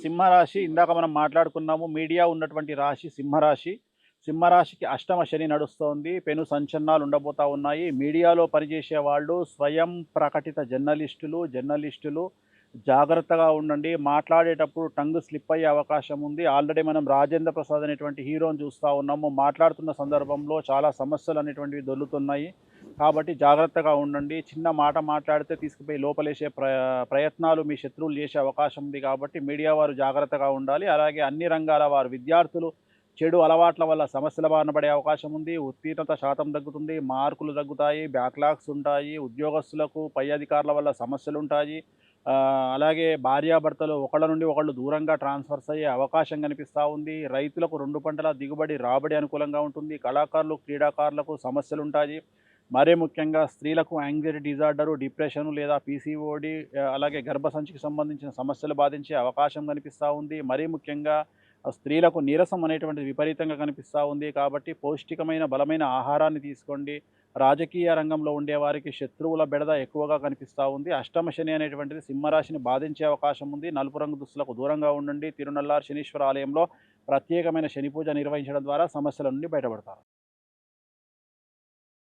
సింహరాశి ఇందాక మనం మాట్లాడుకున్నాము. మీడియా ఉన్నటువంటి రాశి సింహరాశి. సింహరాశికి అష్టమ శని నడుస్తోంది. పెను సంచలనాలు ఉండబోతా ఉన్నాయి. మీడియాలో పనిచేసే వాళ్ళు స్వయం ప్రకటిత జర్నలిస్టులు జాగ్రత్తగా ఉండండి. మాట్లాడేటప్పుడు టంగ్ స్లిప్ అయ్యే అవకాశం ఉంది. ఆల్రెడీ మనం 'రాజేంద్ర ప్రసాద్' అనేటువంటి హీరోని చూస్తా ఉన్నాము. మాట్లాడుతున్న సందర్భంలో చాలా సమస్యలు అనేటువంటివి దొర్లుతున్నాయి. కాబట్టి జాగ్రత్తగా ఉండండి. చిన్న మాట మాట్లాడితే తీసుకుపోయి లోపలేసే ప్రయత్నాలు మీ శత్రువులు చేసే అవకాశం ఉంది కాబట్టి మీడియా వారు జాగ్రత్తగా ఉండాలి. అలాగే అన్ని రంగాల వారు విద్యార్థులు చెడు అలవాట్ల వల్ల సమస్యల బారిన పడే అవకాశం ఉంది. ఉత్తీర్ణత శాతం తగ్గుతుంది. మార్కులు తగ్గుతాయి. బ్యాక్‌లాగ్స్ ఉంటాయి. ఉద్యోగస్తులకు పై అధికారుల వల్ల సమస్యలుంటాయి. అలాగే భార్యాభర్తలు ఒకళ్ళ నుండి ఒకళ్ళు దూరంగా ట్రాన్స్‌ఫర్స్ అయ్యే అవకాశం కనిపిస్తా ఉంది. రైతులకు 2 పంటల దిగుబడి, రాబడి అనుకూలంగా ఉంటుంది. కళాకారులు, క్రీడాకారులకు సమస్యలుంటాయి. మరీ ముఖ్యంగా స్త్రీలకు యాంగ్జైటీ డిజార్డరు, డిప్రెషను లేదా పీసీఓడీ అలాగే గర్భసంచికి సంబంధించిన సమస్యలు బాధించే అవకాశం కనిపిస్తా ఉంది. మరీ ముఖ్యంగా స్త్రీలకు నీరసం అనేటువంటిది విపరీతంగా కనిపిస్తా ఉంది. కాబట్టి పౌష్టికమైన, బలమైన ఆహారాన్ని తీసుకోండి. రాజకీయ రంగంలో ఉండేవారికి శత్రువుల బెడద ఎక్కువగా కనిపిస్తా ఉంది. అష్టమ శని అనేటువంటిది సింహరాశిని బాధించే అవకాశం ఉంది. నలుపు రంగు దుస్తులకు దూరంగా ఉండండి. తిరునల్లార్ శనీశ్వర ఆలయంలో ప్రత్యేకమైన శని పూజ నిర్వహించడం ద్వారా సమస్యల నుండి బయటపడతారు.